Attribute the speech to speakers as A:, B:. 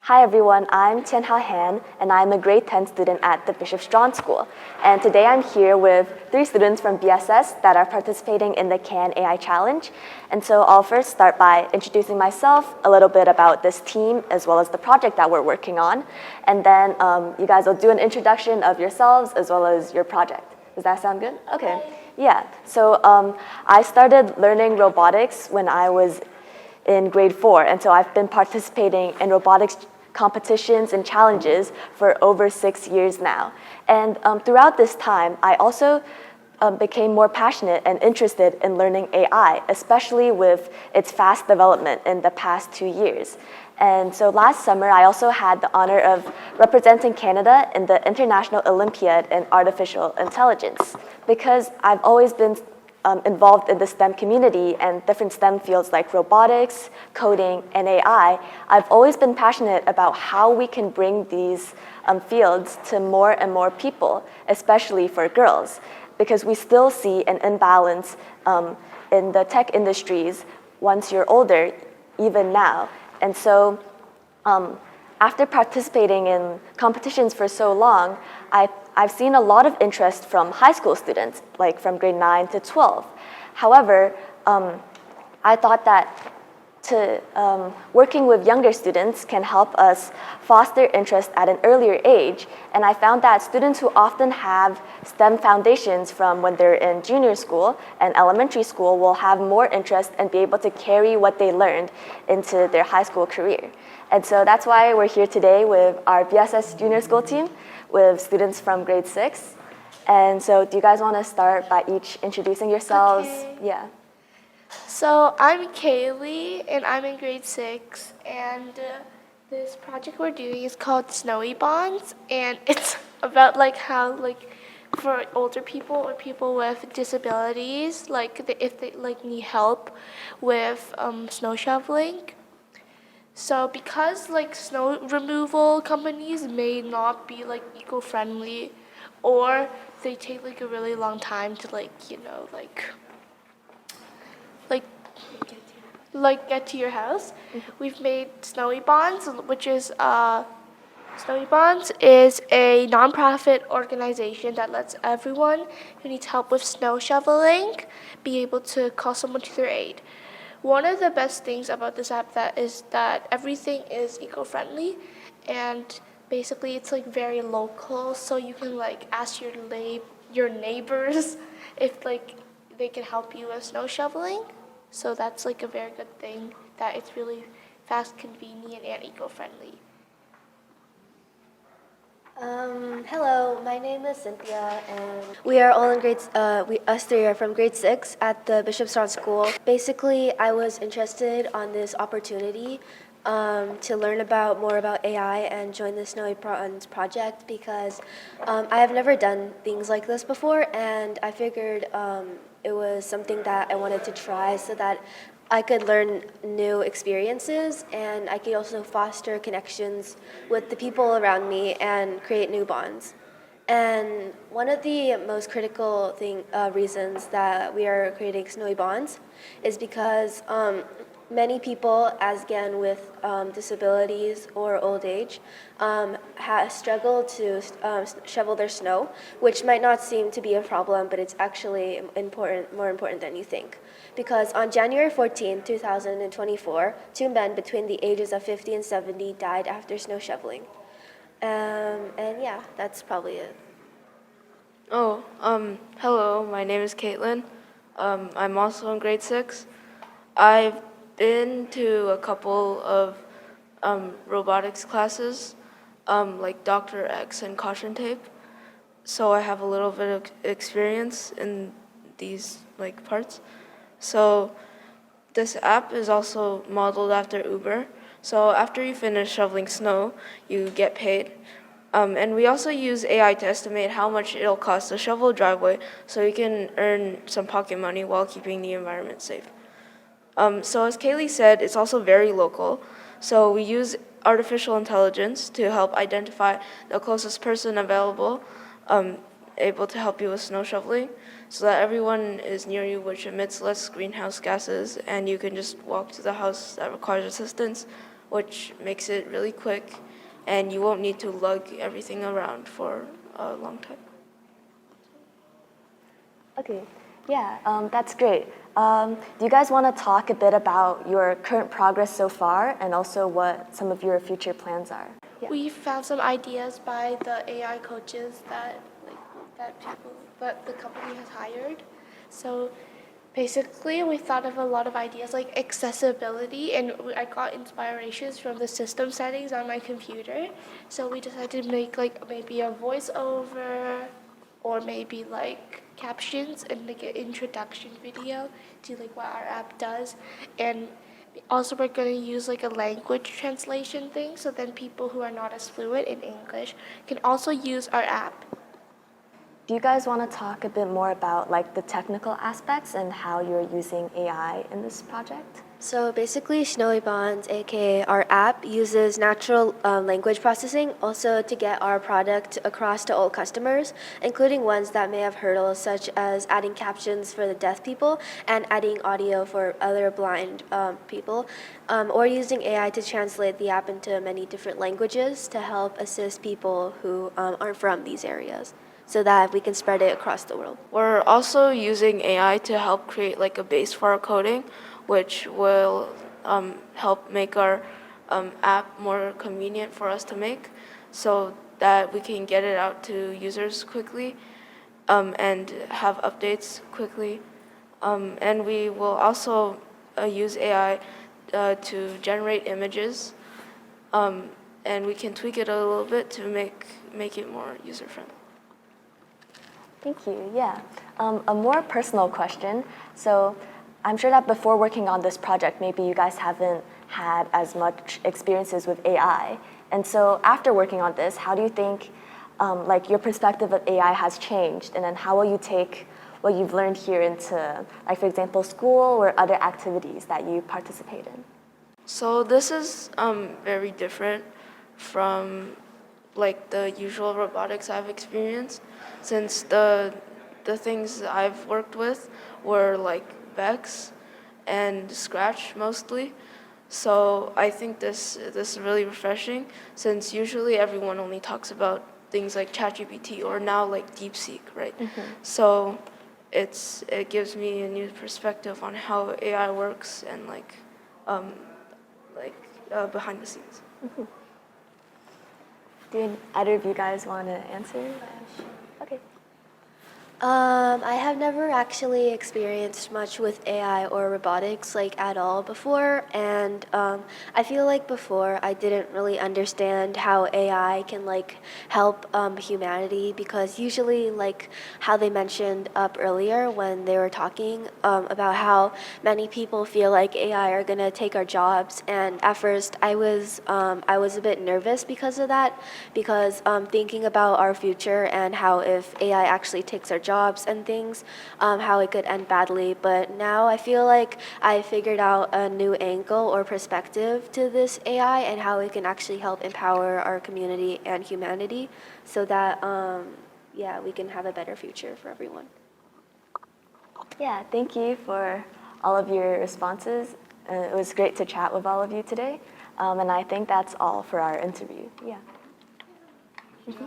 A: Hi everyone, I'm Tianhao Han, and I'm a grade 10 student at the Bishop Strachan School. And today I'm here with 3 students from BSS that are participating in the CAN AI Challenge. And so I'll first start by introducing myself, a little bit about this team, as well as the project that we're working on. And then you guys will do an introduction of yourselves as well as your project. Does that sound good? Okay. Yeah, so I started learning robotics when I was in grade 4, and so I've been participating in robotics competitions and challenges for over 6 years now. And throughout this time, I also became more passionate and interested in learning AI, especially with its fast development in the past 2 years. And so last summer, I also had the honor of representing Canada in the International Olympiad in Artificial Intelligence, because I've always been involved in the STEM community and different STEM fields like robotics, coding, and AI. I've always been passionate about how we can bring these fields to more and more people, especially for girls, because we still see an imbalance in the tech industries once you're older, even now. And so after participating in competitions for so long, I've seen a lot of interest from high school students, like from grade 9 to 12. However, I thought that working with younger students can help us foster interest at an earlier age. And I found that students who often have STEM foundations from when they're in junior school and elementary school will have more interest and be able to carry what they learned into their high school career. And so that's why we're here today with our BSS junior school team with students from grade 6. And so do you guys want to start by each introducing yourselves?
B: Okay.
A: Yeah.
B: So I'm Kaylee, and I'm in grade 6, and this project we're doing is called Snowy Bonds, and it's about how for older people or people with disabilities, if they need help with snow shoveling. So because snow removal companies may not be eco-friendly, or they take a really long time to get to your house, we've made Snowy Bonds, which is Snowy Bonds is a nonprofit organization that lets everyone who needs help with snow shoveling be able to call someone to their aid. One of the best things about this app is that everything is eco-friendly, and basically it's very local, so you can ask your neighbors if they can help you with snow shoveling. So that's a very good thing, that it's really fast, convenient, and eco-friendly.
C: Hello, my name is Cynthia, and we are all in us 3 are from grade 6 at the Bishop Strachan School. Basically, I was interested on this opportunity to learn more about AI and join the Snowy Bonds project because I have never done things like this before, and I figured it was something that I wanted to try so that I could learn new experiences, and I could also foster connections with the people around me and create new bonds. And one of the most critical reasons that we are creating Snowy Bonds is because many people, as again with disabilities or old age, struggle to shovel their snow, which might not seem to be a problem, but it's actually more important than you think. Because on January 14, 2024, 2 men between the ages of 50 and 70 died after snow shoveling. And yeah, that's probably it.
D: Hello, my name is Caitlin. I'm also in grade 6. I've been to a couple of robotics classes, like Dr. X and caution tape. So I have a little bit of experience in these parts. So this app is also modeled after Uber. So after you finish shoveling snow, you get paid. And we also use AI to estimate how much it'll cost to shovel a driveway so you can earn some pocket money while keeping the environment safe. So as Kaylee said, it's also very local. So we use artificial intelligence to help identify the closest person available, able to help you with snow shoveling, so that everyone is near you, which emits less greenhouse gases, and you can just walk to the house that requires assistance which makes it really quick, and you won't need to lug everything around for a long time.
A: Okay, yeah, that's great. Do you guys want to talk a bit about your current progress so far and also what some of your future plans are? Yeah.
B: We found some ideas by the AI coaches that the company has hired. So basically, we thought of a lot of ideas like accessibility, and I got inspirations from the system settings on my computer. So we decided to make like maybe a voiceover or maybe like captions and like an introduction video to like what our app does. And also we're going to use like a language translation thing, so then people who are not as fluent in English can also use our app.
A: Do you guys want to talk a bit more about like the technical aspects and how you're using AI in this project?
C: So basically, Snowy Bonds, aka our app, uses natural language processing also to get our product across to all customers, including ones that may have hurdles such as adding captions for the deaf people and adding audio for other blind people, or using AI to translate the app into many different languages to help assist people who aren't from these areas, so that we can spread it across the world.
D: We're also using AI to help create like a base for our coding, which will help make our app more convenient for us to make, so that we can get it out to users quickly and have updates quickly. And we will also use AI to generate images, and we can tweak it a little bit to make it more user-friendly.
A: Thank you. Yeah. A more personal question. So I'm sure that before working on this project, maybe you guys haven't had as much experiences with AI. And so after working on this, how do you think like your perspective of AI has changed? And then how will you take what you've learned here into, like, for example, school or other activities that you participate in?
D: So this is very different from like the usual robotics I've experienced, since the things I've worked with were like Vex and Scratch mostly. So I think this is really refreshing, since usually everyone only talks about things like ChatGPT or now like DeepSeek, right? So it gives me a new perspective on how AI works and behind the scenes.
A: Do either of you guys want to answer? Okay.
C: I have never actually experienced much with AI or robotics like at all before, and I feel like before I didn't really understand how AI can like help humanity, because usually like how they mentioned up earlier when they were talking about how many people feel like AI are gonna take our jobs, and at first I was a bit nervous because of that, because thinking about our future and how if AI actually takes our jobs and things, how it could end badly. But now I feel like I figured out a new angle or perspective to this AI and how it can actually help empower our community and humanity, so that we can have a better future for everyone.
A: Yeah, thank you for all of your responses. It was great to chat with all of you today. And I think that's all for our interview. Yeah.